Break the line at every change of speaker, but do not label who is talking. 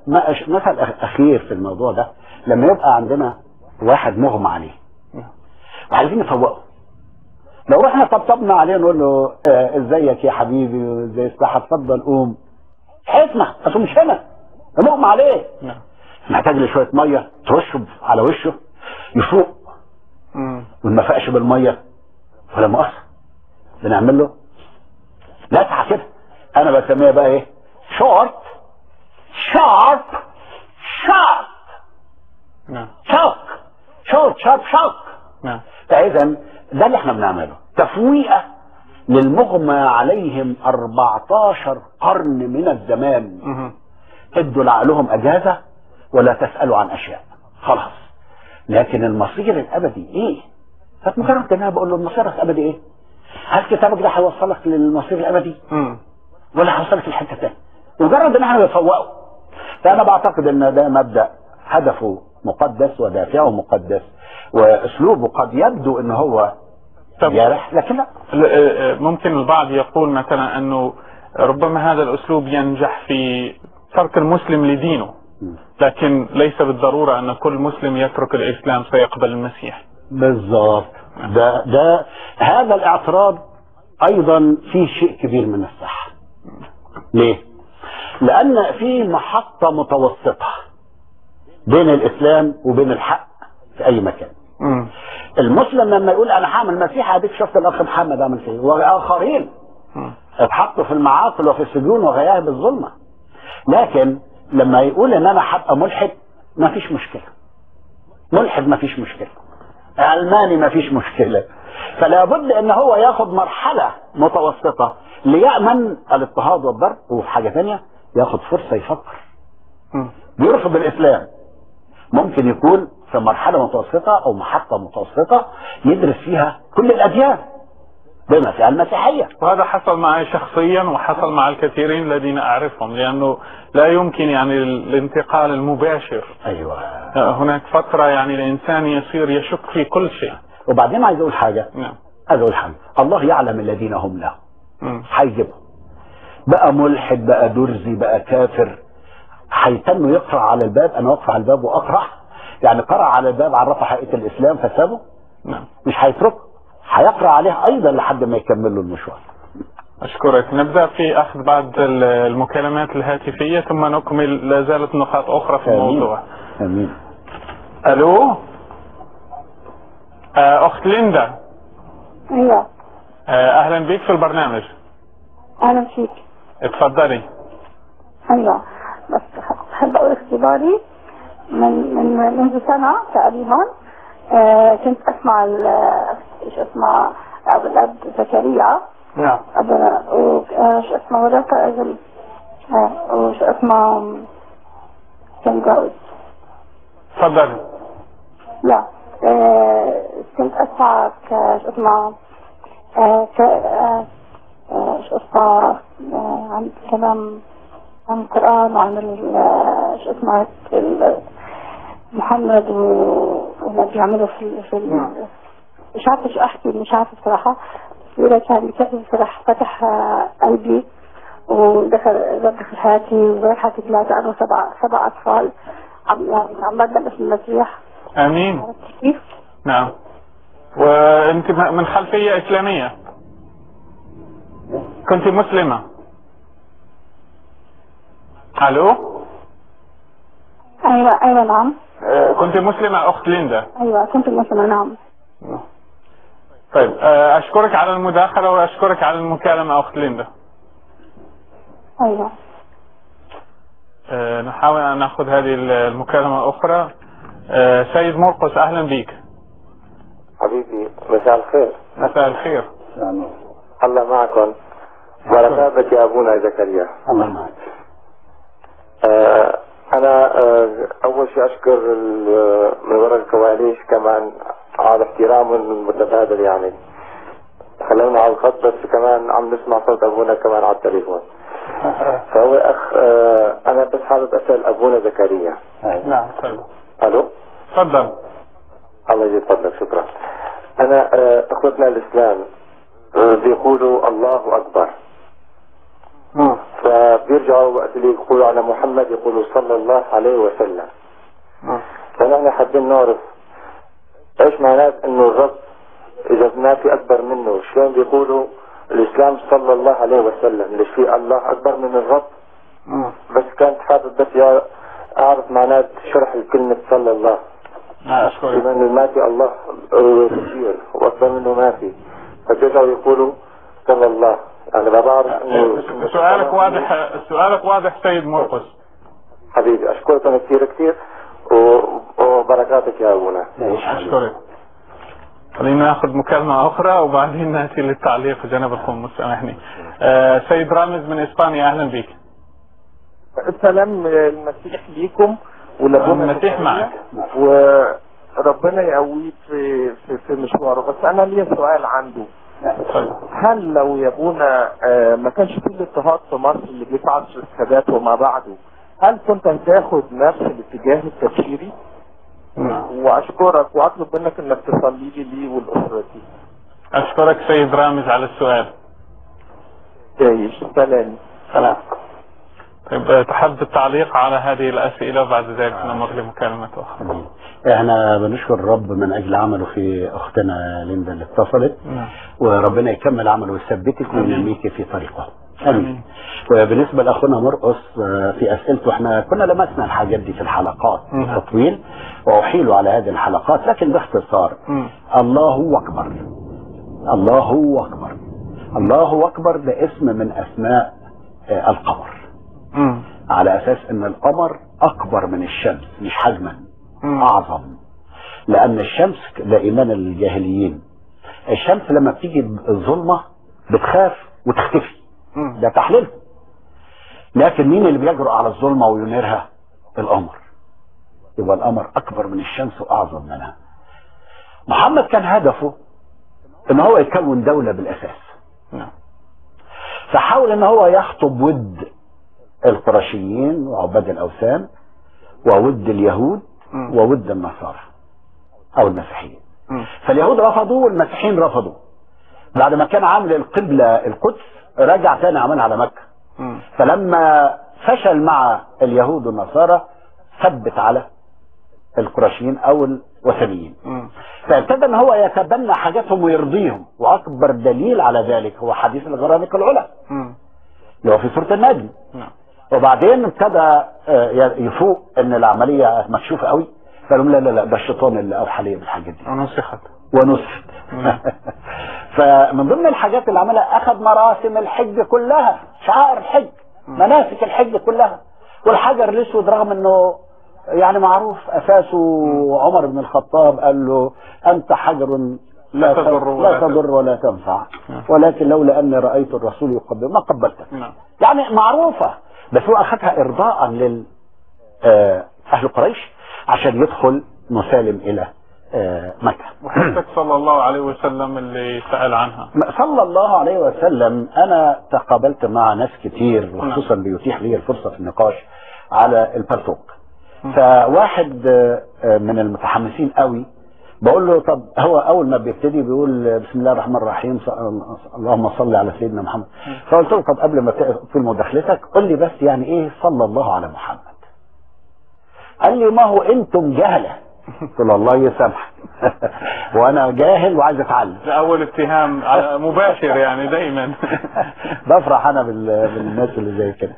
مثل اخير في الموضوع ده، لما يبقى عندنا واحد مغمى عليه وعايزين نفوقه، لو رحنا طبطبنا عليه نقول له ازيك يا حبيبي وازاي الصحه، اتفضل قوم، هيسمع بس مش هنا، مغمى عليه. محتاج له شويه ميه ترشه على وشه يفوق، وما فاقش بالميه ولا مؤاخذه بنعمل له لسعه كده، انا بسميها بقى ايه؟ شورت شارب شارب. شوك شورت شارب شوك. فاذا ده اللي احنا بنعمله، تفويقه للمغمى عليهم 14 قرن من الزمان. ادوا لعقلهم اجازه ولا تسالوا عن اشياء خلاص. لكن المصير الابدي ايه؟ فمجرد ان انا بقول له المصير الابدي ايه؟ هل كتابك ده هيوصلك للمصير الابدي؟ ولا هيوصلك لحته ثانيه؟ مجرد ان احنا بنفوقه. فانا بعتقد ان ده مبدا هدفه مقدس ودافعه مقدس، واسلوبه قد يبدو ان هو جارح، لكن لا.
ممكن البعض يقول مثلا انه ربما هذا الاسلوب ينجح في ترك المسلم لدينه، لكن ليس بالضرورة ان كل مسلم يترك الاسلام سيقبل المسيح.
بالضبط. ده هذا الاعتراض ايضا فيه شيء كبير من الصحة. ليه؟ لان في محطة متوسطة بين الاسلام وبين الحق في اي مكان. المسلم لما يقول انا هعمل مسيح، اديك شفت الاخ محمد عمل فيه، واخرين اتحطوا في المعاقل وفي السجون وغياهب الظلمة. لكن لما يقول ان انا هبقى ملحد، ما فيش مشكلة. ملحد ما فيش مشكلة، علماني ما فيش مشكلة. فلا بد ان هو ياخد مرحلة متوسطة ليأمن الاضطهاد والضرب، وحاجة ثانية ياخد فرصة يفكر. بيرفض الاسلام، ممكن يكون في مرحلة متوسطة او محطة متوسطة يدرس فيها كل الاديان بما فيها المسيحية.
وهذا حصل معي شخصيا وحصل مع الكثيرين الذين اعرفهم، لانه لا يمكن يعني الانتقال المباشر.
ايوه.
هناك فترة يعني الانسان يصير يشك في كل شيء.
وبعدين عايز اقول حاجة. عايز اقول حاجة، الله يعلم الذين هم له. هيجيبهم بقى ملحد، بقى درزي، بقى كافر، هيتم يقرأ على الباب. انا واقف على الباب واقرأ، يعني قرأ على الباب عرفه حقيقة الاسلام فسابه. مش هيتركه، هيقرأ عليه ايضا لحد ما يكمل له المشوار.
اشكرك. نبدأ في اخذ بعض المكالمات الهاتفية ثم نكمل. لا زالت نقاط اخرى في الموضوع.
امين.
الو، اخت ليندا.
ايوه.
اهلا بك في البرنامج.
اهلا فيك.
اتفضلي.
ايوه، بس بحب اقول اختباري منذ سنة تقريبا. كنت اسمع شو اسمه ابو الاب زكريا.
نعم.
شو اسمه وذاك اجل وشو اسمه كان جوز.
تفضلي.
لا، كنت اسمع شو اسمه شو اسمه عن كلام عن القرآن وعن شو اسمه محمد واللي بيعملوا في مش عارفه شو احكي، مش عارفه بصراحه. بس كان بصراحه فتح قلبي ودخل حياتي وغير حياتي ثلاثه. انا سبع اطفال عم بدل اسم المسيح.
امين.
كيف؟
نعم. وانت من خلفيه اسلاميه؟ كنت مسلمه؟ الو.
ايوه نعم.
كنت مسلمة اخت ليندا؟
ايوه كنت مسلمة نعم.
طيب، اشكرك على المداخلة واشكرك على المكالمة اخت ليندا.
ايوه.
نحاول ان ناخذ هذه المكالمة اخرى. سيد مرقس اهلا بك.
حبيبي مساء الخير.
مساء الخير.
الله معكم. بركاتك يا ابونا زكريا.
الله معك.
أنا أول شيء أشكر من وراء الكواليس كمان على احترام المتبادل، يعني خلونا على الخط بس كمان عم نسمع صوت أبونا كمان على التليفون. فهو أخ أنا بس حابب أسأل أبونا زكريا.
نعم تفضل.
ألو.
تفضل.
الله يجزيك فضلك. شكرا. أنا أخوتنا الإسلام بيقولوا الله أكبر، فبيرجعوا وقت اللي يقولوا على محمد يقولوا صلى الله عليه وسلم. فنحن حابين نعرف ايش معنات انه الرب اذا ما في اكبر منه، شلون بيقولوا الاسلام صلى الله عليه وسلم؟ ليش في الله اكبر من الرب؟ بس كانت حابب بس اعرف معنات شرح الكلمة صلى الله. بما انه ما في الله كثير واكبر منه ما في، فبيرجعوا يقولوا صلى الله. يعني ما بعرف انه
سؤالك واضح سيد مرقس
حبيبي. اشكركم كثير وبركاتك يا ابونا.
اشكرك. خلينا ناخذ مكالمة اخرى وبعدين ناتي للتعليق جناب القمص. سامحني. سيد رامز من اسبانيا، اهلا بك.
السلام المسيح ليكم ولابونا
المسيح معك
وربنا يقويك في مشواره. بس انا ليا سؤال عنده. هل لو يا ابونا ما كانش فيه الاضطهاد في مصر اللي جه في عصر السادات وما بعده، هل كنت هتاخد نفس الاتجاه التبشيري؟ واشكرك واطلب منك انك تصلي لي ولاسرتي.
اشكرك سيد رامز على السؤال.
سلام.
طيب تحب التعليق على هذه الاسئله وبعد ذلك نمر لمكالمه اخرى.
احنا بنشكر الرب من اجل عمله في اختنا ليندا اللي اتصلت. وربنا يكمل عمله ويثبتك وينميك في طريقه. امين. وبالنسبه لاخونا مرقس في اسئلته، احنا كنا لمسنا الحاجات دي في الحلقات بتطويل واحيلوا على هذه الحلقات، لكن باختصار الله اكبر. الله اكبر. الله اكبر ده اسم من اسماء القمر، على اساس ان القمر اكبر من الشمس، مش حجما، اعظم. لان الشمس ده ايمان الجاهليين، الشمس لما بتيجي الظلمه بتخاف وتختفي، ده تحليلهم. لكن مين اللي بيجرؤ على الظلمه وينيرها؟ القمر. يبقى القمر اكبر من الشمس واعظم منها. محمد كان هدفه ان هو يكون دولة بالاساس، فحاول ان هو يخطب ود القرشيين وعباد الاوثان وود اليهود وود النصارى او المسيحيين. فاليهود رفضوا والمسيحيين رفضوا. بعد ما كان عامل القبلة القدس رجع تاني عملها على مكة. فلما فشل مع اليهود والنصارى ثبت على القرشيين او الوثنيين. فابتدى ان هو يتبنى حاجاتهم ويرضيهم، واكبر دليل على ذلك هو حديث الغرانيق العلا اللي هو في سورة النجم. وبعدين ابتدى يفوق ان العملية مكشوفة قوي، فقالوا لا ده الشيطان اللي اوحى ليه بالحاجات دي ونسخت. فمن ضمن الحاجات اللي عملها اخذ مراسم الحج كلها، شعائر الحج، مناسك الحج كلها، والحجر الاسود رغم انه يعني معروف اساسه عمر بن الخطاب قال له انت حجر لا تضر ولا تنفع، ولكن لولا اني رايت الرسول يقبل ما قبلتك. يعني معروفه، بس هو اخذها ارضاء لل اهل قريش عشان يدخل مسالم الى مكة.
وحضرتك صلى الله عليه وسلم اللي سأل عنها.
صلى الله عليه وسلم انا تقابلت مع ناس كتير، وخصوصا بيتيح لي الفرصة في النقاش على البلتوك. فواحد من المتحمسين قوي بقول له طب هو اول ما بيبتدي بيقول بسم الله الرحمن الرحيم اللهم صل على سيدنا محمد. فقلت له طب قبل ما تقفل مداخلتك قول لي بس يعني ايه صلى الله على محمد. قال لي ما هو انتم جهله. قلت له الله يسامحك وانا جاهل وعايز اتعلم.
ده اول اتهام مباشر يعني دايما.
بفرح انا بالناس اللي زي كده.